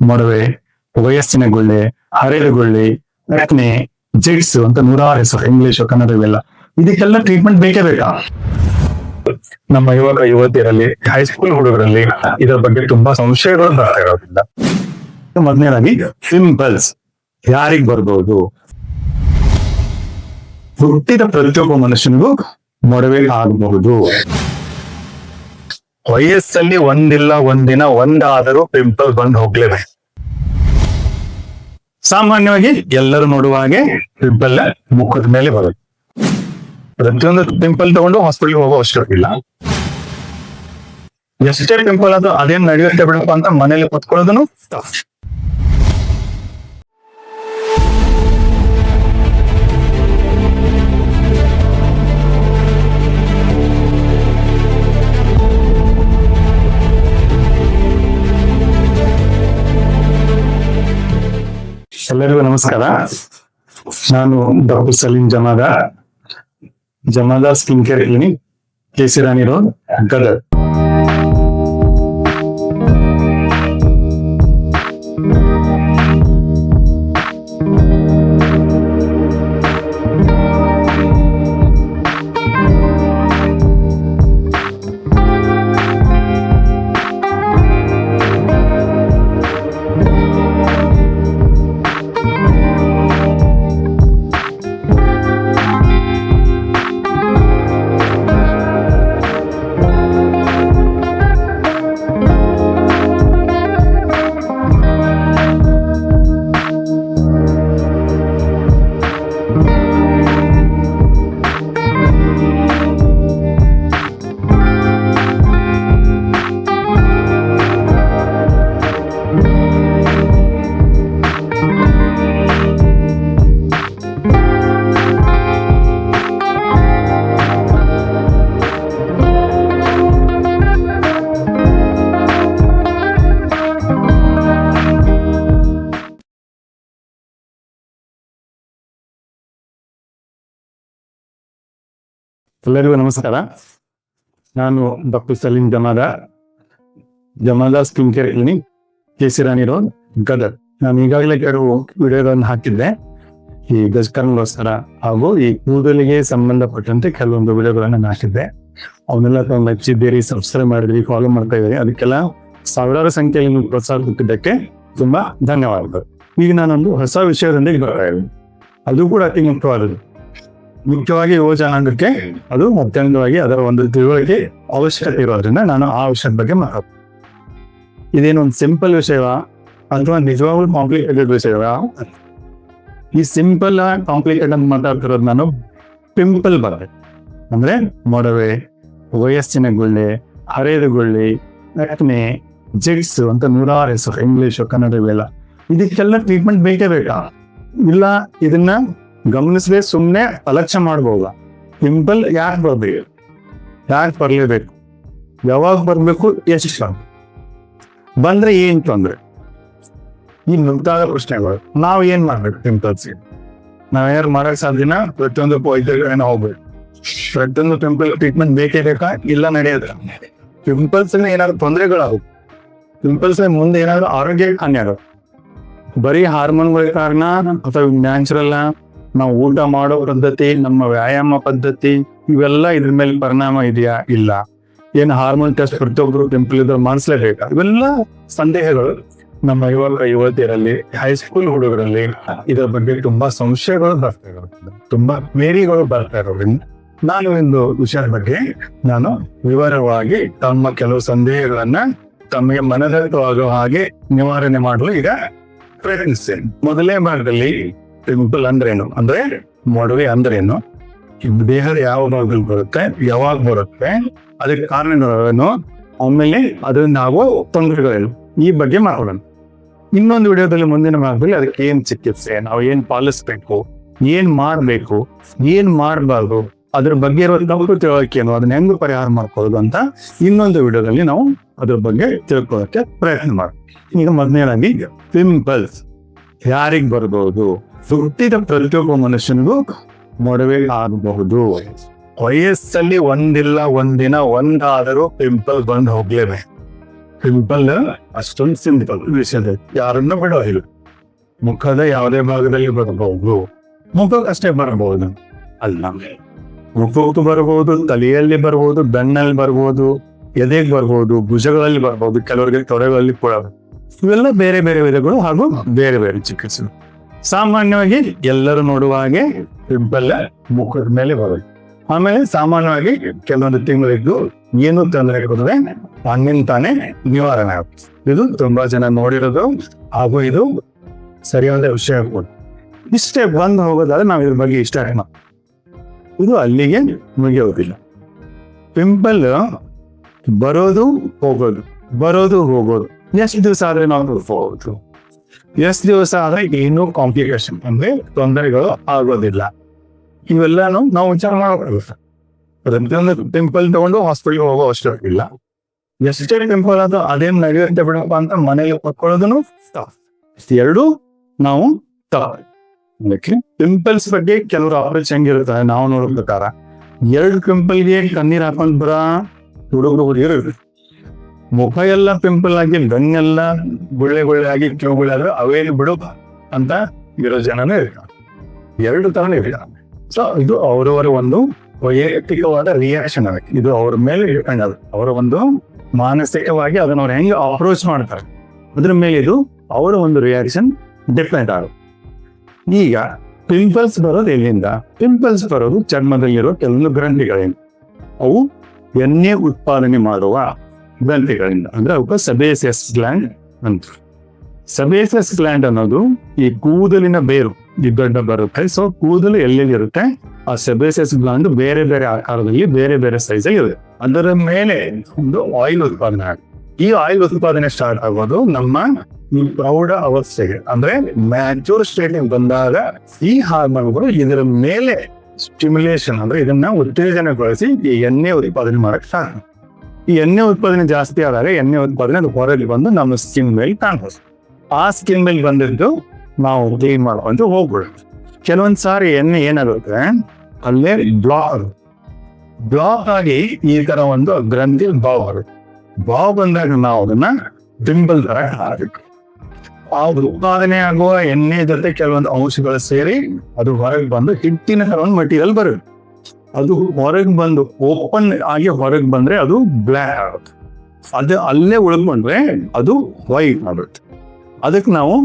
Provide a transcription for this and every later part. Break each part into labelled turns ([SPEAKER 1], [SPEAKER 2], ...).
[SPEAKER 1] ಮೊಡವೆ, ವಯಸ್ಸಿನ ಗುಳ್ಳೆ, ಹರೆದ ಗುಳ್ಳೆ, ಆಕ್ನೆ, ಜೆಟ್ಸ್ ಅಂತ ನೂರಾರು ಹೆಸರು, ಇಂಗ್ಲಿಷ್ ಕನ್ನಡ ಇವೆಲ್ಲ. ಇದಕ್ಕೆಲ್ಲ ಟ್ರೀಟ್ಮೆಂಟ್ ಬೇಕೇ ಬೇಕಾ? ನಮ್ಮ ಯುವಕ ಯುವತಿಯರಲ್ಲಿ, ಹೈಸ್ಕೂಲ್ ಹುಡುಗರಲ್ಲಿ ಇದರ ಬಗ್ಗೆ ತುಂಬಾ ಸಂಶಯಗಳು ಬರ್ತಾ ಇರೋದ್ರಿಂದ ಮೊದಲನೇದಾಗಿ ಪಿಂಪಲ್ಸ್ ಯಾರಿಗ್ ಬರ್ಬೋದು? ಹುಟ್ಟಿದ ಪ್ರತಿಯೊಬ್ಬ ಮನುಷ್ಯನಿಗೂ ಮೊಡವೆ ಆಗಬಹುದು. ವಯಸ್ಸಲ್ಲಿ ಒಂದಿಲ್ಲ ಒಂದಿನ ಒಂದಾದರೂ ಪಿಂಪಲ್ ಬಂದು ಹೋಗ್ಲೇಬೇಕು. ಸಾಮಾನ್ಯವಾಗಿ ಎಲ್ಲರೂ ನೋಡುವ ಹಾಗೆ ಪಿಂಪಲ್ ಮುಖದ ಮೇಲೆ ಬರುತ್ತೆ. ಪ್ರತಿಯೊಂದು ಪಿಂಪಲ್ ತಗೊಂಡು ಹಾಸ್ಪಿಟಲ್ ಹೋಗೋ ಅವಶ್ಯಕತೆ ಇಲ್ಲ. ಎಷ್ಟೇ ಪಿಂಪಲ್ ಅದು ಅದೇನ್ ನಡೆಯುತ್ತೆ ಬಿಡಪ್ಪ ಅಂತ ಮನೇಲಿ ಕುತ್ಕೊಳ್ಳೋದನ್ನು ತಪ್ಪು. ಎಲ್ಲರಿಗೂ ನಮಸ್ಕಾರ. ನಾನು doctor Saleem Jamadar skin care clinic, KC Rani road, Gadag. ಎಲ್ಲರಿಗೂ ನಮಸ್ಕಾರ. ನಾನು doctor Saleem Jamadar skin care clinic, KC Rani road, Gadag. ನಾನು ಈಗಾಗಲೇ ಕೆಲವು ವಿಡಿಯೋಗಳನ್ನು ಹಾಕಿದ್ದೆ ಈ ಗಜಕರ್ಣಗೋಸ್ಕರ, ಹಾಗೂ ಈ ಕೂದಲಿಗೆ ಸಂಬಂಧಪಟ್ಟಂತೆ ಕೆಲವೊಂದು ವಿಡಿಯೋಗಳನ್ನು ಹಾಕಿದ್ದೆ. ಅವನ್ನೆಲ್ಲ ತಾವು ಮೆಚ್ಚಿದ್ದೀರಿ, ಸಬ್ಸ್ಕ್ರೈಬ್ ಮಾಡಿದ್ರಿ, ಫಾಲೋ ಮಾಡ್ತಾ ಇದ್ದೀರಿ. ಅದಕ್ಕೆಲ್ಲ ಸಾವಿರಾರು ಸಂಖ್ಯೆಯಲ್ಲಿ ಪ್ರೋತ್ಸಾಹ ಕೊಟ್ಟಿದ್ದಕ್ಕೆ ತುಂಬಾ ಧನ್ಯವಾದಗಳು. ಈಗ ನಾನೊಂದು ಹೊಸ ವಿಷಯದೊಂದಿಗೆ ಬರ್ತಾ ಇದ್ದೀನಿ. ಅದು ಕೂಡ ಅತಿ ಮುಖ್ಯವಾಗಿ ಯುವ ಜನಾಂಗಕ್ಕೆ ಅದು ಅತ್ಯಂತವಾಗಿ ಅದರ ಒಂದು ತಿಳುವಳಿಕೆ ಅವಶ್ಯಕತೆ ಇರೋದ್ರಿಂದ ನಾನು ಆ ವಿಷಯದ ಬಗ್ಗೆ ಮಾತಾಡ್ತೀನಿ. ಇದೇನು ಒಂದು ಸಿಂಪಲ್ ವಿಷಯವ ಅಥವಾ ನಿಜವಾಗ್ಲೂ ಕಾಂಪ್ಲಿಕೇಟೆಡ್ ವಿಷಯವ? ಈ ಸಿಂಪಲ್ ಕಾಂಪ್ಲಿಕೇಟೆಡ್ ಅಂತ ಮಾತಾಡ್ತಿರೋದು ನಾನು ಪಿಂಪಲ್ ಬಗ್ಗೆ, ಅಂದ್ರೆ ಮೊಡವೆ, ವಯಸ್ಸಿನ ಗುಳ್ಳೆ, ಹರೆದ ಗುಳ್ಳೆ, ಆಕ್ನೆ, ಜೆಟ್ಸ್ ಅಂತ ನೂರಾರು ಹೆಸರು, ಇಂಗ್ಲಿಷ್ ಕನ್ನಡ ಇವೆಲ್ಲ. ಇದಕ್ಕೆಲ್ಲ ಟ್ರೀಟ್ಮೆಂಟ್ ಬೇಕೇ ಬೇಕಾ? ಇಲ್ಲ ಇದನ್ನ ಗಮನಿಸದೆ ಸುಮ್ಮನೆ ಅಲಕ್ಷ್ಯ ಮಾಡ್ಬೋದ? ಪಿಂಪಲ್ ಯಾಕೆ ಬರ್ಲೇಬೇಕು? ಯಾವಾಗ ಬರ್ಬೇಕು? ಎಷ್ಟು ಬಂದ್ರೆ ಏನ್ ತೊಂದ್ರೆ? ಈ ಮುಂತಾದ ಪ್ರಶ್ನೆಗಳು. ನಾವು ಏನ್ ಮಾಡ್ಬೇಕು ಪಿಂಪಲ್ಸ್? ನಾವೇನಾದ್ರು ಮಾಡಕ್ ಸಾಧ್ಯನ? ಪ್ರತಿಯೊಂದು ವೈದ್ಯಗಳನ್ನ ಹೋಗ್ಬೇಕು. ಪ್ರತಿಯೊಂದು ಪಿಂಪಲ್ ಟ್ರೀಟ್ಮೆಂಟ್ ಬೇಕೇ ಬೇಕಾ? ಇಲ್ಲ ನಡೆಯೋದ್ರ? ಪಿಂಪಲ್ಸ್ ಏನಾದ್ರು ತೊಂದರೆಗಳಾಗುತ್ತೆ, ಪಿಂಪಲ್ಸ್ ಮುಂದೆ ಏನಾದ್ರು ಆರೋಗ್ಯ ಹಾನಿ ಆಗುತ್ತೆ. ಬರೀ ಹಾರ್ಮೋನ್ಗಳ ಕಾರಣ ಅಥವಾ ನ್ಯಾಚುರಲ್ ನಾವು ಊಟ ಮಾಡೋ ಪದ್ಧತಿ, ನಮ್ಮ ವ್ಯಾಯಾಮ ಪದ್ಧತಿ, ಇವೆಲ್ಲ ಇದ್ರ ಮೇಲೆ ಪರಿಣಾಮ ಇದೆಯಾ? ಇಲ್ಲ. ಏನು ಹಾರ್ಮೋನ್ ಟೆಸ್ಟ್ ಪ್ರತಿಯೊಬ್ಬರು ಪಿಂಪಲ್ ಇದ್ರೆ ಮಾಡಿಸ್ಲೇಬೇಕಾ? ಇವೆಲ್ಲ ಸಂದೇಹಗಳು ನಮ್ಮ ಯುವಕ ಯುವತಿಯರಲ್ಲಿ, ಹೈಸ್ಕೂಲ್ ಹುಡುಗರಲ್ಲಿ ಇದರ ಬಗ್ಗೆ ತುಂಬಾ ಸಂಶಯಗಳು ಬರ್ತಾ ಇರೋದ್ರಿಂದ, ತುಂಬಾ ಕ್ವೇರಿಗಳು ಬರ್ತಾ ಇರೋದ್ರಿಂದ ನಾನು ಒಂದು ವಿಷಯದ ಬಗ್ಗೆ ನಾನು ವಿವರವಾಗಿ ತಮ್ಮ ಕೆಲವು ಸಂದೇಹಗಳನ್ನ ತಮಗೆ ಮನದಟ್ಟವಾಗುವ ಹಾಗೆ ನಿವಾರಣೆ ಮಾಡಲು ಈಗ ಪ್ರಯತ್ನಿಸ್ತೇನೆ. ಮೊದಲನೇ ಭಾಗದಲ್ಲಿ ಪಿಂಪಲ್ ಅಂದ್ರೇನು, ಅಂದ್ರೆ ಮೊಡವೆ ಅಂದ್ರೇನು, ದೇಹದ ಯಾವ ಭಾಗದಲ್ಲಿ ಬರುತ್ತೆ, ಯಾವಾಗ ಬರುತ್ತೆ, ಅದಕ್ಕೆ ಕಾರಣಗಳೇನು, ಆಮೇಲೆ ಅದರಿಂದ ಆಗುವ ತೊಂದರೆಗಳೇನು, ಈ ಬಗ್ಗೆ ಮಾತಾಡೋಣ. ಇನ್ನೊಂದು ವಿಡಿಯೋದಲ್ಲಿ ಮುಂದಿನ ಭಾಗದಲ್ಲಿ ಅದಕ್ಕೆ ಏನ್ ಚಿಕಿತ್ಸೆ, ನಾವು ಏನ್ ಪಾಲಿಸ್ಬೇಕು, ಏನ್ ಮಾಡ್ಬೇಕು, ಏನ್ ಮಾಡಬಾರ್ದು, ಅದ್ರ ಬಗ್ಗೆ ಇರೋ ತಪ್ಪು ತಿಳುವಳಿಕೆನು, ಅದನ್ನ ಹೆಂಗ್ ಪರಿಹಾರ ಮಾಡ್ಕೊಳ್ಳೋದು ಅಂತ ಇನ್ನೊಂದು ವಿಡಿಯೋದಲ್ಲಿ ನಾವು ಅದ್ರ ಬಗ್ಗೆ ತಿಳ್ಕೊಳ್ಳೋಕೆ ಪ್ರಯತ್ನ ಮಾಡ್ತೀವಿ. ಈಗ ಮೊದಲನೇದಾಗಿ ಪಿಂಪಲ್ಸ್ ಯಾರಿಗ್ ಬರ್ಬೋದು? ಹುಟ್ಟಿದ ಪ್ರತಿಯೊಬ್ಬ ಮನುಷ್ಯನಿಗೂ ಮೊಡವೆ ಆಗಬಹುದು. ವಯಸ್ಸಲ್ಲಿ ಒಂದಿಲ್ಲ ಒಂದಿನ ಒಂದಾದರೂ ಪಿಂಪಲ್ ಬಂದು ಹೋಗ್ಲೇಬೇಕು. ಪಿಂಪಲ್ ಅಷ್ಟೊಂದು ಸಿಂಪಲ್ ವಿಷಯದ ಯಾರನ್ನ ಬಿಡೋ ಇಲ್ಲ. ಮುಖದ ಯಾವುದೇ ಭಾಗದಲ್ಲಿ ಬರಬಹುದು, ಮುಖಕ್ಕಷ್ಟೇ ಬರಬಹುದು ಅಲ್ಲ, ಮುಖಕ್ಕೂ ಬರಬಹುದು, ತಲೆಯಲ್ಲಿ ಬರಬಹುದು, ಬೆನ್ನಲ್ಲಿ ಬರಬಹುದು, ಎದೆಗೆ ಬರಬಹುದು, ಭುಜಗಳಲ್ಲಿ ಬರಬಹುದು, ಕೆಲವರಿಗೆ ತೊಡೆಗಳಲ್ಲಿ ಕೂಡ. ಇವೆಲ್ಲ ಬೇರೆ ಬೇರೆ ವಿಧಗಳು ಹಾಗೂ ಬೇರೆ ಬೇರೆ ಚಿಕಿತ್ಸೆ. ಸಾಮಾನ್ಯವಾಗಿ ಎಲ್ಲರೂ ನೋಡುವ ಹಾಗೆ ಪಿಂಪಲ್ ಮುಖದ ಮೇಲೆ ಬರೋದು. ಆಮೇಲೆ ಸಾಮಾನ್ಯವಾಗಿ ಕೆಲವೊಂದು ತಿಂಗಳಿದ್ದು ಏನು ತೊಂದರೆ ಕೊಡದೆ ಹಂಗಿನ ತಾನೇ ನಿವಾರಣೆ ಆಗುತ್ತೆ. ಇದು ತುಂಬಾ ಜನ ನೋಡಿರೋದು ಹಾಗೂ ಇದು ಸರಿಯಾದ ವಿಷಯ ಕೂಡ. ಇಷ್ಟೇ ಬಂದು ಹೋಗೋದಾದ್ರೆ ನಾವು ಇದ್ರ ಬಗ್ಗೆ ಇಷ್ಟ ಇದು ಅಲ್ಲಿಗೆ ಮುಗಿಯೋದಿಲ್ಲ. ಪಿಂಪಲ್ ಬರೋದು ಹೋಗೋದು, ಬರೋದು ಹೋಗೋದು. ಎಷ್ಟು ದಿವಸ ಆದ್ರೆ ನಾವು ಹೋಗೋದು, ಎಷ್ಟು ದಿವಸ ಆದ್ರೆ ಏನೂ ಕಾಂಪ್ಲಿಕೇಶನ್ ಅಂದ್ರೆ ತೊಂದರೆಗಳು ಆಗೋದಿಲ್ಲ. ಇವೆಲ್ಲಾನು ನಾವು ವಿಚಾರ ಮಾಡಬೇಕಾಗುತ್ತೆ. ಪ್ರತಿಯೊಂದು ಪಿಂಪಲ್ ತಗೊಂಡು ಹಾಸ್ಪಿಟಲ್ಗೆ ಹೋಗೋ ಅವಶ್ಯಕ ಇಲ್ಲ. ಎಷ್ಟೇ ಪಿಂಪಲ್ ಅದು ಅದೇನ್ ನಡೆಯುತ್ತೆ ಬಿಡಪ್ಪ ಅಂತ ಮನೆಗೆ ಹೊತ್ಕೊಳ್ಳೋದನ್ನು ಎರಡು ನಾವು ಅದಕ್ಕೆ ಪಿಂಪಲ್ಸ್ ಬಗ್ಗೆ ಕೆಲವರು ಅಪ್ರೋಚ್ ಹೆಂಗಿರ್ತಾರೆ ನಾವು ನೋಡೋ ಪ್ರಕಾರ, 2 ಪಿಂಪಲ್ಗೆ ಕಣ್ಣೀರ್ ಹಾಕೊಂಡ್ ಬರ ಹುಡುಗರು ಹುಡುಗಿರು, ಮುಖ ಎಲ್ಲ ಪಿಂಪಲ್ ಆಗಿ ಗಣ್ಣೆಲ್ಲ ಗುಳ್ಳೆ ಆಗಿ ಕಿವುಗುಳ್ಳೆ ಆದ್ರೆ ಅವೇನು ಬಿಡು ಅಂತ ಇರೋ ಜನನೇ ಇರ್ತಾರೆ. 2 ತರನೇ ಇರ್ತಾರೆ. ಸೊ ಇದು ಅವರವರ ಒಂದು ವೈಯಕ್ತಿಕವಾದ ರಿಯಾಕ್ಷನ್ ಆಗುತ್ತೆ. ಇದು ಅವ್ರ ಮೇಲೆ ಡಿಪೆಂಡ್ ಆಗುತ್ತೆ. ಅವರ ಒಂದು ಮಾನಸಿಕವಾಗಿ ಅದನ್ನ ಅವ್ರು ಹೆಂಗೆ ಅಪ್ರೋಚ್ ಮಾಡ್ತಾರೆ ಅದ್ರ ಮೇಲೆ ಇದು ಅವರ ಒಂದು ರಿಯಾಕ್ಷನ್ ಡಿಪೆಂಡ್ ಆಗುತ್ತೆ. ಈಗ ಪಿಂಪಲ್ಸ್ ಬರೋದು ಎಲ್ಲಿಂದ? ಪಿಂಪಲ್ಸ್ ಬರೋದು ಚರ್ಮದಲ್ಲಿರೋ ಕೆಲವೊಂದು ಗ್ರಂಥಿಗಳಿಂದ. ಅವು ಎಣ್ಣೆ ಉತ್ಪಾದನೆ ಮಾಡುವ ಗ್ರಂಥಿಗಳಿಂದ, ಅಂದ್ರೆ ಅವಕ್ಕೆ ಸಬೇಸಿಯಸ್ ಗ್ಲ್ಯಾಂಡ್ ಅಂತ. ಸಬೇಸಿಯಸ್ ಗ್ಲ್ಯಾಂಡ್ ಅನ್ನೋದು ಈ ಕೂದಲಿನ ಬೇರು ಈ ದೊಡ್ಡ ಬರುತ್ತೆ. ಸೊ ಕೂದಲು ಎಲ್ಲೆಲ್ಲಿ ಇರುತ್ತೆ ಆ ಸಬೇಸಿಯಸ್ ಗ್ಲ್ಯಾಂಡ್ ಬೇರೆ ಬೇರೆ ಆಕಾರದಲ್ಲಿ ಬೇರೆ ಬೇರೆ ಸೈಜ್ ಇದೆ. ಅದರ ಮೇಲೆ ಒಂದು ಆಯಿಲ್ ಉತ್ಪಾದನೆ ಆಗುತ್ತೆ. ಈ ಆಯಿಲ್ ಉತ್ಪಾದನೆ ಸ್ಟಾರ್ಟ್ ಆಗೋದು ನಮ್ಮ ಈ ಪ್ರೌಢ ಅವಸ್ಥೆಗೆ, ಅಂದ್ರೆ ಮ್ಯಾಚೂರ್ ಸ್ಟೇಟ್ ಬಂದಾಗ ಈ ಹಾರ್ಮೋನ್ಗಳು ಇದರ ಮೇಲೆ ಸ್ಟಿಮ್ಯುಲೇಷನ್ ಅಂದ್ರೆ ಇದನ್ನ ಉತ್ತೇಜನಗೊಳಿಸಿ ಈ ಎಣ್ಣೆ ಉತ್ಪಾದನೆ ಮಾಡಕ್ ಸ್ಟಾರ್ಟ್. ಈ ಎಣ್ಣೆ ಉತ್ಪಾದನೆ ಜಾಸ್ತಿ ಆದಾಗ ಎಣ್ಣೆ ಉತ್ಪಾದನೆ ಅದು ಹೊರಗೆ ಬಂದು ನಮ್ಮ ಸ್ಕಿನ್ ಮೇಲೆ ಕಾಣಿಸ್ತು. ಆ ಸ್ಕಿನ್ ಮೇಲೆ ಬಂದಿದ್ದು ನಾವು ಕ್ಲೀನ್ ಮಾಡುವಂತ ಹೋಗ್ಬಿಡುತ್ತೆ. ಕೆಲವೊಂದ್ ಸಾರಿ ಎಣ್ಣೆ ಏನಾಗುತ್ತೆ ಅಲ್ಲೇ ಬ್ಲಾಕ್ ಆಗಿ ಈ ತರ ಒಂದು ಗ್ರಂಥಿ ಬಾವು ಬರುತ್ತೆ. ಬಾವು ಬಂದಾಗ ನಾವು ಅದನ್ನ ಪಿಂಪಲ್ ತರ ಹಾಕಬೇಕು. ಆ ಉತ್ಪಾದನೆ ಆಗುವ ಎಣ್ಣೆ ಜೊತೆ ಕೆಲವೊಂದು ಅಂಶಗಳು ಸೇರಿ ಅದು ಹೊರಗೆ ಬಂದು ಹಿಟ್ಟಿನ ತರ ಒಂದು ಮಟೀರಿಯಲ್ ಬರುತ್ತೆ. ಅದು ಹೊರಗೆ ಬಂದು ಓಪನ್ ಆಗಿ ಹೊರಗೆ ಬಂದ್ರೆ ಅದು ಬ್ಲ್ಯಾಕ್ ಆಗುತ್ತೆ. ಅದು ಅಲ್ಲೇ ಉಳ್ಕೊಂಡ್ರೆ ಅದು ವೈಟ್ ಆಗುತ್ತೆ. ಅದಕ್ಕೆ ನಾವು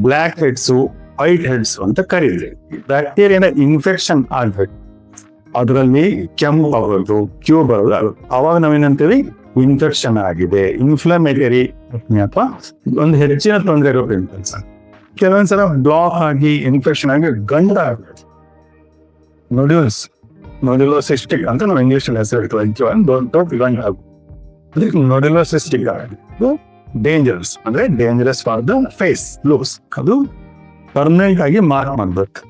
[SPEAKER 1] ಬ್ಲ್ಯಾಕ್ ಹೆಡ್ಸ್ ವೈಟ್ ಹೆಡ್ಸ್ ಅಂತ ಕರೀತೀವಿ. ಬ್ಯಾಕ್ಟೀರಿಯಾದ ಇನ್ಫೆಕ್ಷನ್ ಆಗ್ಬೇಕು, ಅದರಲ್ಲಿ ಕೆಮ್ಮು ಬರೋದು, ಕ್ಯೂ ಬರೋದು, ಅವಾಗ ನಾವೇನಂತೀವಿ ಇನ್ಫೆಕ್ಷನ್ ಆಗಿದೆ, ಇನ್ಫ್ಲಮೇಟರಿ ಅಥವಾ ಒಂದು ಹೆಚ್ಚಿನ ತೊಂದರೆ ಇರೋ ಪಿಂಪಲ್ಸ್. ಕೆಲವೊಂದ್ಸಲ ಬ್ಲಾಕ್ ಆಗಿ ಇನ್ಫೆಕ್ಷನ್ ಆಗಿ ಗಂಡ ಆಗುತ್ತೆ, ನೊಡ್ಯುಲೋಸಿಸ್ಟಿಕ್ ಅಂತ ನಾವು ಇಂಗ್ಲಿಷ್ ಹೆಸರು ಇಡ್ತೀವಿ. ದೊಡ್ಡ ಗಂಡ ಆಗುತ್ತೆ. ಅದಕ್ಕೆ ನೊಡ್ಯುಲೋಸಿಸ್ಟಿಕ್ ಆಗುತ್ತೆ. ಡೇಂಜರಸ್ ಅಂದ್ರೆ dangerous for the face looks. ಅದು ಪರ್ಮನೆಂಟ್ ಆಗಿ ಮಾರ್ಕ್ ಮಾಡ್ಬೇಕು,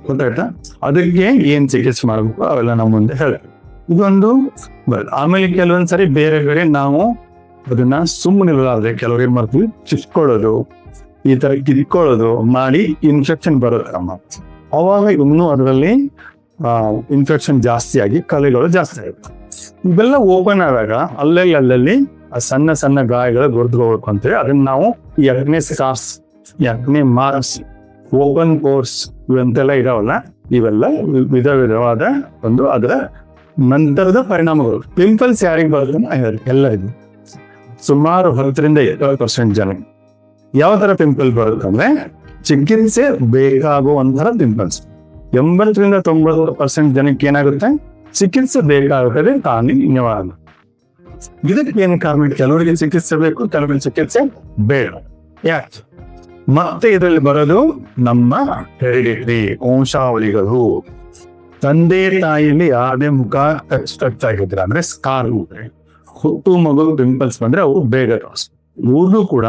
[SPEAKER 1] ಗೊತ್ತಾಯ್ತಾ? ಅದಕ್ಕೆ ಏನ್ ಚಿಕಿತ್ಸೆ ಮಾಡ್ಬೇಕು ಅವೆಲ್ಲ ನಮ್ಮ ಮುಂದೆ ಹೇಳ. ಇದೊಂದು ಆಮೇಲೆ ಕೆಲವೊಂದ್ಸರಿ ಬೇರೆ ಬೇರೆ ನಾವು ಅದನ್ನ ಸುಮ್ಮನಿರಲಾದ್ರೆ ಕೆಲವ್ರು ಏನ್ ಮಾಡ್ತೀವಿ ಚುಚ್ಕೊಳ್ಳೋದು, ಈ ತರ ಕಿತ್ಕೊಳ್ಳೋದು ಮಾಡಿ ಇನ್ಫೆಕ್ಷನ್ ಬರುತ್ತೆ. ಅವಾಗ ಇನ್ನೂ ಅದರಲ್ಲಿ ಇನ್ಫೆಕ್ಷನ್ ಜಾಸ್ತಿ ಆಗಿ ಕಲೆಗಳು ಜಾಸ್ತಿ ಆಗುತ್ತೆ. ಇವೆಲ್ಲ ಓಪನ್ ಆದಾಗ ಅಲ್ಲಲ್ಲಿ ಆ ಸಣ್ಣ ಸಣ್ಣ ಗಾಯಗಳು ಗುರ್ದ್ಕೋಬೇಕು ಅಂತೇಳಿ ಅದನ್ನ ನಾವು ಎಕ್ನೆ ಸ್ಕಾರ್ಸ್, ಎಕ್ನೆ ಮಾರ್ಕ್ಸ್, ಓಪನ್ ಪೋರ್ಸ್ ಇವಂತೆಲ್ಲ ಇದಾವಲ್ಲ, ಇವೆಲ್ಲ ವಿಧವಾದ ಒಂದು ಅದರ ನಂತರದ ಪರಿಣಾಮಗಳು. ಪಿಂಪಲ್ಸ್ ಯಾರಿಗೆ ಬರುತ್ತೆ ಎಲ್ಲ ಇದು ಸುಮಾರು 10-20% ಜನ. ಯಾವ ತರ ಪಿಂಪಲ್ ಬರುತ್ತೆ ಅಂದ್ರೆ ಚಿಕಿತ್ಸೆ ಬೇಕಾಗುವಂತಹ ಪಿಂಪಲ್ಸ್. 80-90% ಜನಕ್ಕೆ ಏನಾಗುತ್ತೆ ಚಿಕಿತ್ಸೆ ಬೇಕಾಗುತ್ತದೆ ತಾನೇ ನಿವಾರಣೆ. ಇದಕ್ಕೆ ಏನು ಕಾರಣ? ಕೆಲವರಿಗೆ ಚಿಕಿತ್ಸೆ ಬೇಕು, ಕೆಲವರಿಗೆ ಚಿಕಿತ್ಸೆ ಬೇಡ. ಯಾಕೆ? ಮತ್ತೆ ಇದರಲ್ಲಿ ಬರೋದು ನಮ್ಮ ಹೆರಿಡಿಟರಿ ವಂಶಾವಳಿಗಳು. ತಂದೆ ತಾಯಿಯಲ್ಲಿ ಯಾವುದೇ ಮುಖ ಟಚ್ ಆಗಿದ್ರೆ ಅಂದ್ರೆ ಸ್ಕಾರ್ ಹುಟ್ಟು ಮಗು ಪಿಂಪಲ್ಸ್ ಬಂದ್ರೆ ಅವು ಬೇಗ ಇವ್ರಿಗೂ ಕೂಡ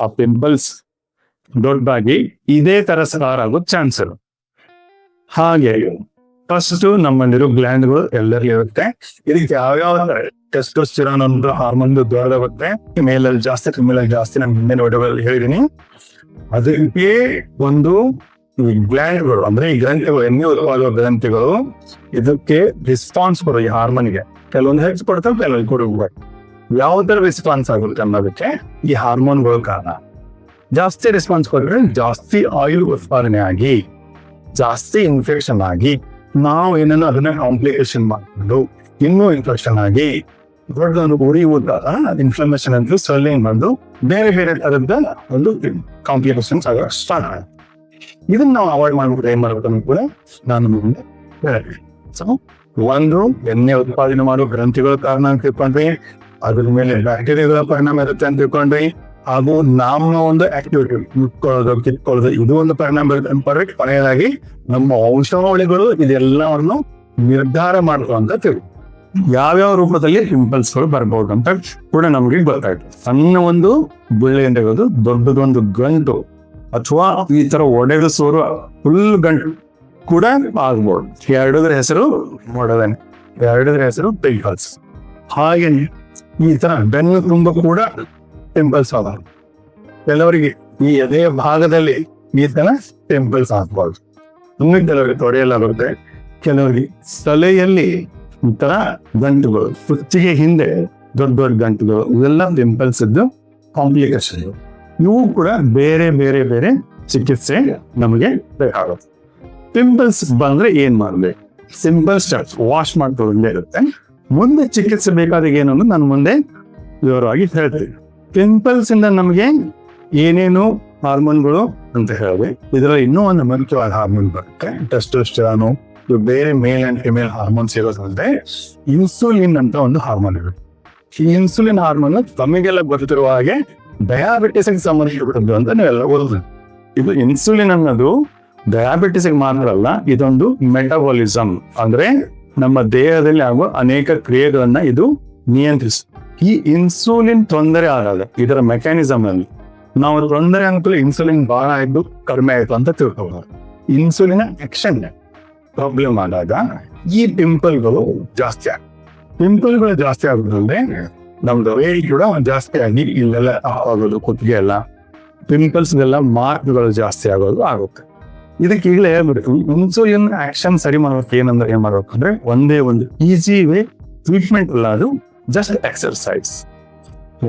[SPEAKER 1] ಆ ಪಿಂಪಲ್ಸ್ ದೊಡ್ಡದಾಗಿ ಇದೇ ತರ ಸ್ಕಾರ್ ಆಗೋ ಚಾನ್ಸ್ ಇರುತ್ತೆ. ಹಾಗೆ ಫಸ್ಟ್ ನಮ್ಮಲ್ಲಿರೋ ಗ್ಲ್ಯಾಂಡ್ಗಳು ಎಲ್ಲರಿಗೂ ಇರುತ್ತೆ. ಇದಕ್ಕೆ ಯಾವ್ಯಾವ ಟೆಸ್ಟೋಸ್ಟೆರಾನ್ ಒಂದು ಹಾರ್ಮೋನ್ ದೊಡ್ಡದಾಗುತ್ತೆ, ಮೇಲಲ್ಲಿ ಜಾಸ್ತಿ ಫಿಮೇಲಲ್ಲಿ ಜಾಸ್ತಿ. ನಾನು ಹಿಂದೆ ವಿಡಿಯೋಗಳಲ್ಲಿ ಹೇಳಿದೀನಿ. ಅದಕ್ಕೆ ಒಂದು ಗ್ಲ್ಯಾಂಡ್ಗಳು ಅಂದ್ರೆ ಈ ಗ್ರಂಥಿಗಳು, ಎಣ್ಣೆ ಉತ್ಪಾದಕ ಗ್ರಂಥಿಗಳು ಇದಕ್ಕೆ ರೆಸ್ಪಾನ್ಸ್ ಕೊಡೋ ಈ ಹಾರ್ಮೋನ್ಗೆ ಕೆಲವೊಂದು ಹೆಚ್ಚು ಕೊಡ್ತವೆ, ಕೆಲವೊಂದು ಕೊಡಬೇಕು. ಯಾವ ತರ ರೆಸ್ಪಾನ್ಸ್ ಆಗುತ್ತೆ ಅನ್ನೋದಕ್ಕೆ ಈ ಹಾರ್ಮೋನ್ಗಳು ಕಾರಣ. ಜಾಸ್ತಿ ರೆಸ್ಪಾನ್ಸ್ ಕೊಟ್ಟರೆ ಜಾಸ್ತಿ ಆಯಿಲ್ ಉತ್ಪಾದನೆ ಆಗಿ ಜಾಸ್ತಿ ಇನ್ಫೆಕ್ಷನ್ ಆಗಿ ನಾವು ಏನೇನೋ ಅದನ್ನ ಕಾಂಪ್ಲಿಕೇಶನ್ ಮಾಡ್ಕೊಂಡು ಇನ್ನೂ ಇನ್ಫೆಕ್ಷನ್ ಆಗಿ ದೊಡ್ಡ ಉರಿಯೂತ ಇನ್ಫ್ಲಮೇಷನ್ ಅಂತ ಸ್ವೆಲ್ಲಿಂಗ್ ಬಂದು ಬೇರೆ ಬೇರೆ ತರದ ಒಂದು ಕಾಂಪ್ಲಿಕೇಶನ್ಸ್ ಆಗ ಸ್ಟಾರ್ಟ್ ಆಗುತ್ತೆ. ಇದನ್ನ ನಾವು ಅವಾಯ್ಡ್ ಮಾಡ್ಬಿಟ್ಟು ಏನ್ ಮಾಡ್ಬೇಕು ಕೂಡ ನಾನು ಮುಂದೆ ಹೇಳ್ತೀನಿ. ಸೊ ಒಂದು ಎಣ್ಣೆ ಉತ್ಪಾದನೆ ಮಾಡೋ ಗ್ರಂಥಿಗಳ ಕಾರಣ ಅಂತ ತಿಳ್ಕೊಂಡ್ರಿ, ಅದ್ರ ಮೇಲೆ ಬ್ಯಾಕ್ಟೀರಿಯಾಗಳ ಪರಿಣಾಮ ಇರುತ್ತೆ ಅಂತ ತಿಳ್ಕೊಂಡ್ರಿ, ಹಾಗೂ ನಮ್ಮ ಒಂದು ಆಕ್ಟಿವಿಟಿ ಮುಟ್ಕೊಳ್ಳೋದು ಕಿತ್ಕೊಳ್ಳೋದು ಇದು ಒಂದು ಪರಿಣಾಮ ಬರುತ್ತೆ ಅನ್ಕೊಂಡ್ರೆ, ಕೊನೆಯದಾಗಿ ನಮ್ಮ ವಂಶಾವಳಿಗಳು ಇದೆಲ್ಲವನ್ನು ನಿರ್ಧಾರ ಮಾಡ್ಕೊಂತ ತಿಳಿ ಯಾವ್ಯಾವ ರೂಪದಲ್ಲಿ ಪಿಂಪಲ್ಸ್ಗಳು ಬರ್ಬೋದು ಅಂತ ಕೂಡ ನಮ್ಗೆ ಗೊತ್ತಾಯ್ತು. ಸಣ್ಣ ಒಂದು ಬುಳ್ಳೆಯಿಂದ ಇರೋದು ದೊಡ್ಡದೊಂದು ಗಂಟು ಅಥವಾ ಈ ತರ ಒಡೆದು ಸೋರು ಫುಲ್ ಗಂಟು ಕೂಡ ಆಗ್ಬೋದು. ಎರಡದ್ರ ಹೆಸರು ಮೊಡವೆನೆ, ಎರಡದ್ರ ಹೆಸರು ಪಿಂಪಲ್ಸ್. ಹಾಗೆ ಈ ತರ ಬೆನ್ನು ತುಂಬ ಕೂಡ ಪಿಂಪಲ್ಸ್ ಆಗಬಹುದು. ಕೆಲವರಿಗೆ ಈ ಎದೆ ಭಾಗದಲ್ಲಿ ಈ ತರ ಪಿಂಪಲ್ಸ್ ಆಗ್ಬಾರ್ದು. ಇನ್ನು ಕೆಲವರಿಗೆ ತೊಡೆಯೆಲ್ಲ ಬರುತ್ತೆ, ಕೆಲವರಿಗೆ ತಲೆಯಲ್ಲಿ ಈ ತರ ಗಂಟುಗಳು, ಕುತ್ತಿಗೆ ಹಿಂದೆ ದೊಡ್ಡ ದೊಡ್ಡ ಗಂಟುಗಳು, ಇವೆಲ್ಲ ಪಿಂಪಲ್ಸ್ ಇದ್ದು ಕಾಂಪ್ಲಿಕೇಶನ್. ಇವು ಕೂಡ ಬೇರೆ ಬೇರೆ ಬೇರೆ ಚಿಕಿತ್ಸೆ ನಮಗೆ ಬೇಕಾಗುತ್ತೆ. ಪಿಂಪಲ್ಸ್ ಬಂದ್ರೆ ಏನ್ ಮಾಡ್ಬೇಕು? ಸಿಂಪಲ್ ಸ್ಟೆಪ್ಸ್, ವಾಶ್ ಮಾಡ್ಕೊಳ್ಳೋದೇ ಇರುತ್ತೆ. ಮುಂದೆ ಚಿಕಿತ್ಸೆ ಬೇಕಾದಾಗ ಏನನ್ನು ನಾನು ಮುಂದೆ ವಿವರವಾಗಿ ಹೇಳ್ತೀನಿ. ಪಿಂಪಲ್ಸ್ ಇಂದ ನಮಗೆ ಏನೇನು ಹಾರ್ಮೋನ್ಗಳು ಅಂತ ಹೇಳಿದ್ರೆ, ಇದರಲ್ಲಿ ಇನ್ನೂ ಒಂದು ಮುಖ್ಯವಾದ ಹಾರ್ಮೋನ್ ಬರುತ್ತೆ, ಟೆಸ್ಟೋಸ್ಟೆರಾನ್. ಬೇರೆ ಮೇಲ್ ಅಂಡ್ ಫಿಮೇಲ್ ಹಾರ್ಮೋನ್ಸ್ ಇರೋದಂದ್ರೆ ಇನ್ಸುಲಿನ್ ಅಂತ ಒಂದು ಹಾರ್ಮೋನ್ ಇರುತ್ತೆ. ಈ ಇನ್ಸುಲಿನ್ ಹಾರ್ಮೋನ್ ತಮಗೆಲ್ಲ ಗೊತ್ತಿರುವ ಹಾಗೆ ಡಯಾಬಿಟಿಸ್ ಸಂಬಂಧಿಸಿಬಿಟ್ಟದ್ದು ಅಂತ ನೀವೆಲ್ಲ ಓದಿದ್ರಿ. ಇದು ಇನ್ಸುಲಿನ್ ಅನ್ನೋದು ಡಯಾಬಿಟಿಸ್ ಮಾತ್ರ ಅಲ್ಲ, ಇದೊಂದು ಮೆಟಬಾಲಿಸಮ್ ಅಂದ್ರೆ ನಮ್ಮ ದೇಹದಲ್ಲಿ ಆಗುವ ಅನೇಕ ಕ್ರಿಯೆಗಳನ್ನ ಇದು ನಿಯಂತ್ರಿಸ. ಈ ಇನ್ಸುಲಿನ್ ತೊಂದರೆ ಆಗಲ್ಲ, ಇದರ ಮೆಕ್ಯಾನಿಸಮ್ ಅಲ್ಲಿ ನಾವು ತೊಂದರೆ ಅನ್ಕೊಳ್ಳಿ ಇನ್ಸುಲಿನ್ ಬಹಳ ಆಯ್ತು ಕಡಿಮೆ ಆಯ್ತು ಅಂತ ತಿಳ್ಕೊಬಹುದು. ಇನ್ಸುಲಿನ್ ಆಕ್ಷನ್ ಪ್ರಾಬ್ಲಮ್ ಆದಾಗ ಈ ಪಿಂಪಲ್ಗಳು ಜಾಸ್ತಿ ಆಗುತ್ತೆ. ಪಿಂಪಲ್ಗಳು ಜಾಸ್ತಿ ಆಗೋದ್ರಲ್ಲಿ ನಮ್ದು ವೇಟ್ ಕೂಡ ಜಾಸ್ತಿ ಆಗಿ ಇಲ್ಲೆಲ್ಲ ಆಗೋದು, ಕುತ್ತಿಗೆ ಎಲ್ಲ ಪಿಂಪಲ್ಸ್ಗೆಲ್ಲ ಮಾರ್ಕ್ಗಳು ಜಾಸ್ತಿ ಆಗೋದು ಆಗುತ್ತೆ. ಇದಕ್ಕೆ ಈಗಲೇ ಹೇಳ್ಬಿಟ್ಟು ಇನ್ಸುಲಿನ್ ಆಕ್ಷನ್ ಸರಿ ಮಾಡೋಕೆ ಏನಂದ್ರೆ ಏನ್ ಮಾಡ್ಬೇಕು ಅಂದ್ರೆ, ಒಂದೇ ಒಂದು ಈಸಿ ವೇ ಟ್ರೀಟ್ಮೆಂಟ್ ಅಲ್ಲ, ಅದು just exercise.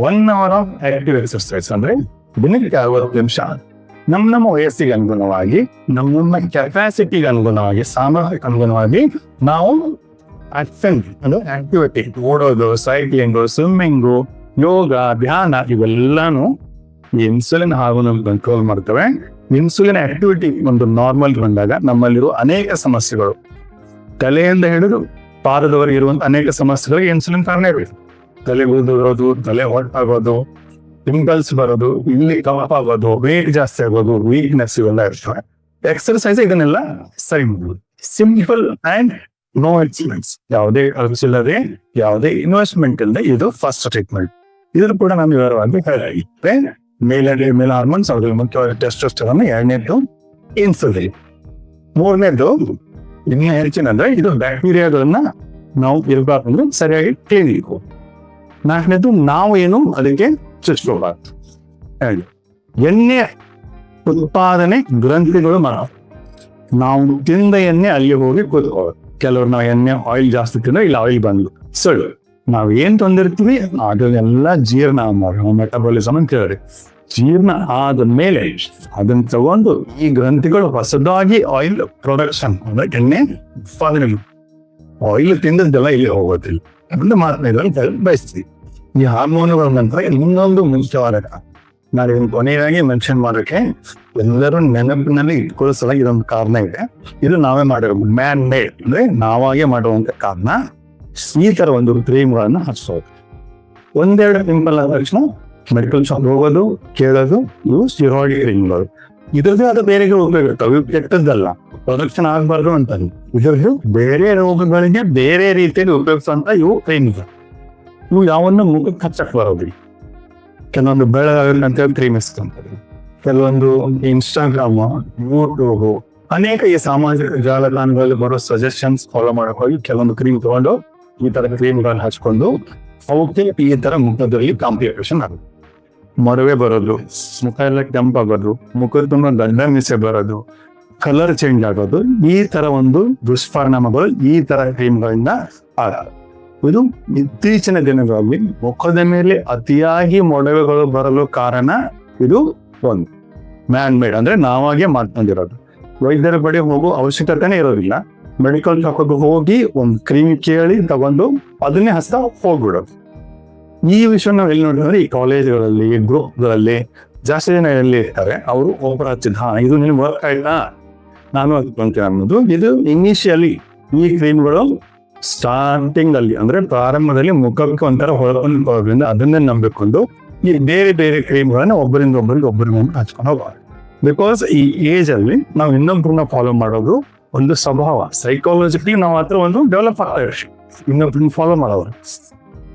[SPEAKER 1] 1 hour of active exercise ಅಂದ್ರೆ ದಿನಕ್ಕೆ 60 ನಿಮಿಷ ನಮ್ಮ ವಯಸ್ಸಿಗೆ ಅನುಗುಣವಾಗಿ, ನಮ್ಮ ಕೆಪಾಸಿಟಿಗೆ ಅನುಗುಣವಾಗಿ, ಸಾಮರ್ಥ್ಯಕ್ಕೆ ಅನುಗುಣವಾಗಿ ನಾವು ಅಂದ್ರೆ ಆಕ್ಟಿವಿಟಿ, ಓಡೋದು, ಸೈಕ್ಲಿಂಗು, ಸ್ವಿಮ್ಮಿಂಗು, ಯೋಗ, ಧ್ಯಾನ ಇವೆಲ್ಲಾನು ಈ ಇನ್ಸುಲಿನ್ ಹಾರ್ಮೋನ್ ಕಂಟ್ರೋಲ್ ಮಾಡ್ತವೆ. ಇನ್ಸುಲಿನ್ ಆಕ್ಟಿವಿಟಿ ಒಂದು ನಾರ್ಮಲ್ ಬಂದಾಗ ನಮ್ಮಲ್ಲಿರುವ ಅನೇಕ ಸಮಸ್ಯೆಗಳು, ತಲೆಯಿಂದ ಹಿಡಿದು ಪಾದದವರೆಗೆ ಇರುವಂತ ಅನೇಕ ಸಮಸ್ಯೆಗಳಿಗೆ ಇನ್ಸುಲಿನ್ ಕಾರಣ ಇರಬೇಕು. ತಲೆ ಬರೋದು, ತಲೆ ಹೊಟ್ಟಾಗೋದು, ಪಿಂಪಲ್ಸ್ ಬರೋದು, ಇಲ್ಲಿ ಕಫ ಆಗೋದು, ವೇಟ್ ಜಾಸ್ತಿ ಆಗೋದು, ವೀಕ್ನೆಸ್ ಇವೆಲ್ಲ ಇರ್ತವೆ. ಎಕ್ಸರ್ಸೈಸ್ ಇದನ್ನೆಲ್ಲ ಸರಿ ಮಾಡ್ಬೋದು. ಸಿಂಪಲ್ ಅಂಡ್ ನೋ ಎಕ್ಸ್ಪೆನ್ಸ್, ಯಾವುದೇ ಖರ್ಚಿಲ್ಲದೆ, ಯಾವುದೇ ಇನ್ವೆಸ್ಟ್ಮೆಂಟ್ ಇಲ್ಲದೆ ಇದು ಫಸ್ಟ್ ಟ್ರೀಟ್ಮೆಂಟ್. ಇದ್ರ ಕೂಡ ನಾನು ವಿವರವಾಗಿ ಹೇಳಿದ್ದೆ. ಮೇಲ್ ಹಾರ್ಮೋನ್ಸ್, ಅದ್ರಲ್ಲಿ ಮುಖ್ಯವಾಗಿ ಟೆಸ್ಟೋಸ್ಟೆರಾನ್, ಎರಡನೇದು ಇನ್ಸುಲಿನ್, ಮೂರನೇದು ಇನ್ನು ಹೆಚ್ಚಿನಂದ್ರೆ ಇದು ಬ್ಯಾಕ್ಟೀರಿಯಾಗಳನ್ನ ನಾವು ಇರಬಾರ್ದು ಸರಿಯಾಗಿ ಕ್ಲೀನ್ ಇಟ್ಕೊಂಡು. ನಾಲ್ಕನೇದು ನಾವು ಏನು ಅದಕ್ಕೆ ಚುಚ್ಕೋಬಾರ್ದು. ಎಣ್ಣೆ ಉತ್ಪಾದನೆ ಗ್ರಂಥಿಗಳು ನಾವು ತಿಂದ ಎಣ್ಣೆ ಅಲ್ಲಿ ಹೋಗಿ ಕೂತ್ಕೊಳ್ಳೋದು. ಕೆಲವರು ನಾವು ಎಣ್ಣೆ ಆಯಿಲ್ ಜಾಸ್ತಿ ತಿಂದ್ರೆ ಇಲ್ಲ ಆಯಿಲ್ ಬಂದು ಸರಿ ನಾವ್ ಏನ್ ತಂದಿರ್ತೀವಿ ಅದನ್ನೆಲ್ಲ ಜೀರ್ಣ ಮಾಡೋ ಮೆಟಬಾಲಿಸಮ್ ಅಂತ ಹೇಳಿ, ಜೀರ್ಣ ಆದ ಮೇಲೆ ಅದನ್ನ ತಗೊಂಡು ಈ ಗ್ರಂಥಿಗಳು ಹೊಸದಾಗಿ ಆಯಿಲ್ ಪ್ರೊಡಕ್ಷನ್ ಅಂದ್ರೆ ಎಣ್ಣೆ ಉತ್ಪಾದನೆ, ಆಯಿಲ್ ತಿಂದದ್ದೆಲ್ಲ ಇಲ್ಲಿ ಹೋಗೋದಿಲ್ಲ ಅಂತ ಮಾತನಾಡಿದ್ರೆ ಬಯಸ್ತೀವಿ. ಈ ಹಾರ್ಮೋನುಗಳ ನಂತರ ಇನ್ನೊಂದು ಮುಖ್ಯವಾದ ನಾನು ಇದನ್ನು ಕೊನೆಯಾಗಿ ಮೆನ್ಷನ್ ಮಾಡೋಕ್ಕೆ ಎಲ್ಲರೂ ನೆನಪಿನಲ್ಲಿ ಇಟ್ಕೊಳ್ಳೋ ಇದೊಂದು ಕಾರಣ ಇದೆ. ಇದು ನಾವೇ ಮಾಡಿರೋ ಮ್ಯಾನ್ ಮೇಡ್ ಅಂದ್ರೆ ನಾವಾಗೆ ಮಾಡುವಂತ ಕಾರಣ. ಈ ತರ ಒಂದು ಕ್ರೀಮ್ಗಳನ್ನ ಹಚ್ಚೋದು. ಒಂದೆರಡು ಪಿಂಪಲ್ ಆದ ತಕ್ಷಣ ಮೆಡಿಕಲ್ ಶಾಪ್ ಹೋಗೋದು, ಕೇಳೋದು, ಇವು ಸ್ಟಿರಾಯ್ಡ್ ಕ್ರೀಮ್ಗಳು. ಇದ್ರದ್ದೇ ಆದ ಬೇರೆ ಉಪಯೋಗ ಇರ್ತವೆ, ಇವು ಕೆಟ್ಟದ್ದಲ್ಲ, ಪ್ರೊಡಕ್ಷನ್ ಆಗಬಾರ್ದು ಅಂತ. ಇದ್ರದ್ದು ಬೇರೆ ರೋಗಗಳಿಗೆ ಬೇರೆ ರೀತಿಯಲ್ಲಿ ಉಪಯೋಗಿಸುವಂತ ಇವು ಕ್ರೀಮ್ಗಳು. ಇವು ಯಾವನ್ನು ಮುಖಕ್ಕೆ ಹಚ್ಚಕ್ ಬರೋದ್ರಿ. ಕೆಲವೊಂದು ಬೆಳಗಾಗಂತ ಕ್ರೀಮ್ ಇಸ್ಕೊಂತಾರೆ, ಕೆಲವೊಂದು ಇನ್ಸ್ಟಾಗ್ರಾಮ್, ಯೂಟ್ಯೂಬ್, ಅನೇಕ ಈ ಸಾಮಾಜಿಕ ಜಾಲತಾಣಗಳಲ್ಲಿ ಬರೋ ಸಜೆಷನ್ಸ್ ಫಾಲೋ ಮಾಡಕ್ ಹೋಗಿ ಕೆಲವೊಂದು ಕ್ರೀಮ್ ತಗೊಂಡು ಈ ತರ ಕ್ರೀಮ್ಗಳನ್ನ ಹಚ್ಕೊಂಡು ಅವಕ್ಕೆ ಈ ತರ ಮುಖದಲ್ಲಿ ಕಾಂಪ್ಲಿಕೇಶನ್ ಆಗುತ್ತೆ. ಮೊಡವೆ ಬರೋದು, ಮುಖ ಎಲ್ಲ ಕೆಂಪಾಗೋದು, ಮುಖದ ತುಂಬ ಗಡ್ಡ ಮೀಸೆ ಬರೋದು, ಕಲರ್ ಚೇಂಜ್ ಆಗೋದು, ಈ ತರ ಒಂದು ದುಷ್ಪರಿಣಾಮಗಳು ಈ ತರ ಕ್ರೀಮ್ಗಳಿಂದ ಆಗ. ಇದು ಇತ್ತೀಚಿನ ದಿನಗಳಲ್ಲಿ ಮುಖದ ಮೇಲೆ ಅತಿಯಾಗಿ ಮೊಡವೆಗಳು ಬರಲು ಕಾರಣ ಇದು ಒಂದು ಮ್ಯಾನ್ ಮೇಡ್, ಅಂದ್ರೆ ನಾವಾಗೆ ಮಾಡ್ಕೊಂಡಿರೋದು. ವೈದ್ಯರ ಬಳಿ ಹೋಗೋ ಅವಶ್ಯಕತೆನೇ ಇರೋದಿಲ್ಲ. ಮೆಡಿಕಲ್ ಶಾಪ್ಗೆ ಹೋಗಿ ಒಂದು ಕ್ರೀಮ್ ಕೇಳಿ ತಗೊಂಡು ಅದನ್ನೇ ಹಸ್ತ ಹೋಗ್ಬಿಡೋದು. ಈ ವಿಷಯ ನಾವು ಎಲ್ಲಿ ನೋಡಿದ್ರೆ ಈ ಕಾಲೇಜ್ಗಳಲ್ಲಿ, ಗ್ರೂಪ್ಗಳಲ್ಲಿ ಜಾಸ್ತಿ ಜನ ಎಲ್ಲಿ ಇರ್ತಾರೆ, ಅವರು ಒಬ್ಬರ ಹಚ್ಚಿದ ಇದು ನಿನ್ಗೆ ವರ್ಕ್ ಆಯ್ತಾ, ನಾನು ಅದಕ್ಕೆ ಅನ್ನೋದು. ಇದು ಇನಿಷಿಯಲಿ ಈ ಕ್ರೀಮ್ಗಳು ಸ್ಟಾರ್ಟಿಂಗ್ ಅಲ್ಲಿ ಅಂದ್ರೆ ಪ್ರಾರಂಭದಲ್ಲಿ ಮುಖಕ್ಕೆ ಒಂಥರ ಹೊಳಕೊಂಡ್ರಿಂದ ಅದನ್ನೇ ನಂಬಿಕೊಂಡು ಈ ಬೇರೆ ಬೇರೆ ಕ್ರೀಮ್ಗಳನ್ನ ಒಬ್ಬರಿಂದ ಒಬ್ಬರಿಗೆ ಹಚ್ಕೊಂಡು ಹೋಗೋದು. ಬಿಕಾಸ್ ಈ ಏಜ್ ಅಲ್ಲಿ ನಾವು ಇನ್ನೊಬ್ಬರನ್ನ ಫಾಲೋ ಮಾಡೋದು ಒಂದು ಸ್ವಭಾವ, ಸೈಕಾಲಜಿಕಲಿ ನಾವು ಹತ್ರ ಒಂದು ಡೆವಲಪ್ ಆಗ್ತಾ ಇರ್ತೀವಿ ಇನ್ನೊಬ್ಬರನ್ನ ಫಾಲೋ ಮಾಡೋರು.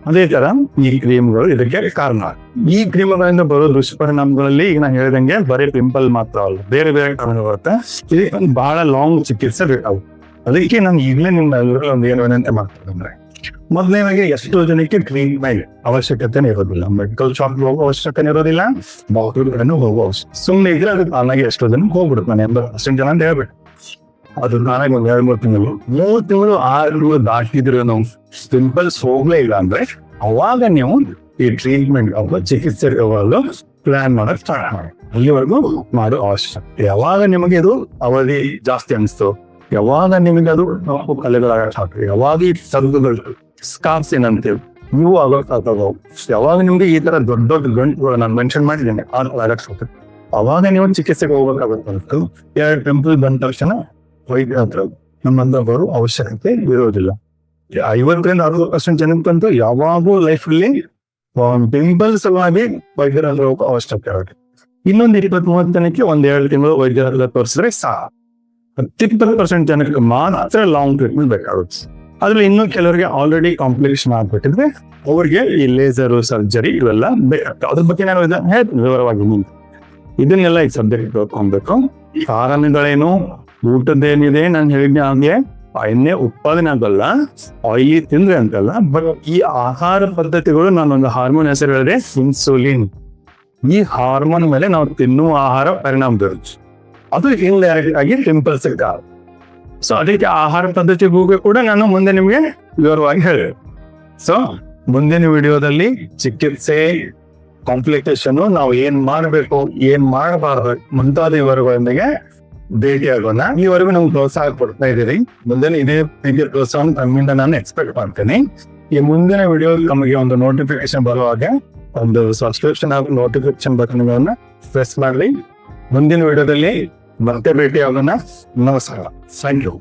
[SPEAKER 1] ಅದೇ ತರ ಈ ಕ್ರೀಮ್ಗಳು ಇದಕ್ಕೆ ಕಾರಣ. ಈ ಕ್ರೀಮ್ಗಳಿಂದ ಬರೋ ದುಷ್ಪರಿಣಾಮಗಳಲ್ಲಿ ಈಗ ನಾನು ಹೇಳಿದಂಗೆ ಬರೀ ಪಿಂಪಲ್ ಮಾತ್ರ ಅಲ್ಲ, ಬೇರೆ ಬೇರೆ ಕಾರಣ ಬರುತ್ತೆ. ಇದಕ್ಕೆ ಒಂದು ಬಹಳ ಲಾಂಗ್ ಚಿಕಿತ್ಸೆ ಬೇಕಾಗುತ್ತೆ. ಅದಕ್ಕೆ ನಾನು ಈಗಲೇ ನಿಮ್ಮ ಒಂದು ಏನು ಏನಂತ ಮಾಡ್ತಾರೆ ಅಂದ್ರೆ, ಮೊದಲನೇದಾಗಿ ಎಷ್ಟೋ ಜನಕ್ಕೆ ಕ್ರೀಮ್ ಮೇಲೆ ಅವಶ್ಯಕತೆನೇ ಇರೋದಿಲ್ಲ, ಮೆಡಿಕಲ್ ಶಾಪ್ ಹೋಗೋ ಅವಶ್ಯಕತೆ ಇರೋದಿಲ್ಲ, ಡಾಕ್ಟರ್ಗಳನ್ನು ಹೋಗೋ ಅವಶ್ಯಕ ಸುಮ್ಮನೆ ಇದ್ರೆ ಅದು ತಾನಾಗಿ ಎಷ್ಟೋ ಜನ ಹೋಗ್ಬಿಡುತ್ತೆ. ನಾನು 80% ಜನ ಅಂತ ಹೇಳ್ಬಿಟ್ಟು ಅದು ನಾನಾಗಿ ಒಂದು 2-3 ತಿಂಗಳು 6 ತಿಂಗಳು ದಾಟಿದ್ರೆ ನಾವು ಪಿಂಪಲ್ಸ್ ಹೋಗ್ಲೇ ಇಲ್ಲ ಅಂದ್ರೆ ಅವಾಗ ನೀವು ಈ ಟ್ರೀಟ್ಮೆಂಟ್ ಚಿಕಿತ್ಸೆ ಪ್ಲಾನ್ ಮಾಡಕ್ ಸ್ಟಾರ್ಟ್ ಮಾಡಿ. ಅಲ್ಲಿವರೆಗೂ ಮಾಡೋ ಅವಶ್ಯಕತೆ. ಯಾವಾಗ ನಿಮಗೆ ಇದು ಅವಧಿ ಜಾಸ್ತಿ ಅನಿಸ್ತು, ಯಾವಾಗ ನಿಮಗೆ ಅದು ಕಲೆಗಳಾಗ ಯಾವಾಗ ಈ ಸದ್ದುಗಳು ಸ್ಕಾರ್ಸ್ ಏನಂತೇಳಿ ನೀವು ಆಗೋಕ್ಕಾಗೋ, ಯಾವಾಗ ನಿಮ್ಗೆ ಈ ತರ ದೊಡ್ಡ ದೊಡ್ಡ ಗಂಟುಗಳು ನಾನು ಮೆನ್ಷನ್ ಮಾಡಿದ್ದೇನೆ ಆಗಕ್ಕೆ, ಅವಾಗ ನೀವು ಚಿಕಿತ್ಸೆಗೆ ಹೋಗ್ಬೇಕಾಗುತ್ತೆ. 2 ಪಿಂಪಲ್ ಬಂದ ತಕ್ಷಣ ವೈದ್ಯ ಹತ್ರ ನಮ್ಮಂತ ಬರೋ ಅವಶ್ಯಕತೆ ಇರೋದಿಲ್ಲ. 50-60% ಜನಕ್ಕಂತೂ ಯಾವಾಗೂ ಲೈಫಲ್ಲಿ ಪಿಂಪಲ್ಸ್ ಸಲುವಾಗಿ ವೈದ್ಯರ ಹತ್ರ ಹೋಗೋ ಅವಶ್ಯಕತೆ ಆಗುತ್ತೆ. ಇನ್ನೊಂದು 20-30 ಜನಕ್ಕೆ 1-2 ತಿಂಗಳು ವೈದ್ಯರ ಹತ್ರ ತೋರಿಸಿದ್ರೆ ಸಾಕು. 10% ಜನಕ್ಕೆ ಮಾತ್ರ ಲಾಂಗ್ ಟ್ರೀಟ್ಮೆಂಟ್ ಬೇಕಾಗುತ್ತೆ. ಅದ್ರಲ್ಲಿ ಇನ್ನೂ ಕೆಲವರಿಗೆ ಆಲ್ರೆಡಿ ಕಾಂಪ್ಲಿಕೇಶನ್ ಆಗ್ಬಿಟ್ಟಿದ್ರೆ ಅವ್ರಿಗೆ ಈ ಲೇಸರು, ಸರ್ಜರಿ ಇವೆಲ್ಲ ಬೇಕಾಗ್ತವೆ. ಅದ್ರ ಬಗ್ಗೆ ನಾನು ಹೇಳ್ತೀನಿ ವಿವರವಾಗಿ. ಇದನ್ನೆಲ್ಲ ಈ ಸಬ್ಜೆಕ್ಟ್ ತಿಳ್ಕೊಬೇಕು. ಕಾರಣಗಳೇನು, ಊಟದ್ದೇನಿದೆ, ನಾನು ಹೇಳಿದ್ದೆ ಹಾಗೆ ಎಣ್ಣೆ ಉತ್ಪಾದನೆ ಆಗಲ್ಲ, ಆಯಿಲಿ ತಿಂದ್ರೆ ಅಂತಲ್ಲ, ಬಟ್ ಈ ಆಹಾರ ಪದ್ಧತಿಗಳು, ನಾನೊಂದು ಹಾರ್ಮೋನ್ ಹೆಸರು ಹೇಳಿದೆ ಇನ್ಸುಲಿನ್. ಈ ಹಾರ್ಮೋನ್ ಮೇಲೆ ನಾವು ತಿನ್ನುವ ಆಹಾರ ಪರಿಣಾಮ ಬೀರುತ್ತೆ. ಅದು ಇಂಡೈರೆಕ್ಟ್ ಆಗಿ ಪಿಂಪಲ್ಸ್ ಕಾರಣ. ಸೊ ಅದಕ್ಕೆ ಆಹಾರ ಪದ್ಧತಿ ಬಗ್ಗೆ ಕೂಡ ನಾನು ಮುಂದೆ ನಿಮಗೆ ವಿವರವಾಗಿ ಹೇಳಿದೆ. ಸೊ ಮುಂದಿನ ವಿಡಿಯೋದಲ್ಲಿ ಚಿಕಿತ್ಸೆ, ಕಾಂಪ್ಲಿಕೇಶನ್, ನಾವು ಏನ್ ಮಾಡಬೇಕು, ಏನ್ ಮಾಡಬಾರ್ದು ಮುಂತಾದ ವಿವರಗಳೊಂದಿಗೆ ಭೇಟಿಯಾಗೋಣ. ಈವರೆಗೂ ನಮ್ಗೆ ಪ್ರೋತ್ಸಾಹ ಕೊಡ್ತಾ ಇದ್ದೀರಿ. ಮುಂದಿನ ಇದೇ ರೀತಿಯ ಪ್ರೋತ್ಸಾಹ ತಮ್ಮಿಂದ ನಾನು ಎಕ್ಸ್ಪೆಕ್ಟ್ ಮಾಡ್ತೇನೆ. ಈ ಮುಂದಿನ ವಿಡಿಯೋ ನಮಗೆ ಒಂದು ನೋಟಿಫಿಕೇಶನ್ ಬರುವಾಗ ಒಂದು ಸಬ್ಸ್ಕ್ರಿಪ್ಷನ್ ಹಾಗೂ ನೋಟಿಫಿಕೇಶನ್ ಬಟನ್ಗಳನ್ನ ಪ್ರೆಸ್ ಮಾಡಲಿ. ಮುಂದಿನ ವಿಡಿಯೋದಲ್ಲಿ ಮತ್ತೆ ಭೇಟಿಯಾಗೋಣ. ನಮಸ್ಕಾರ. Thank you.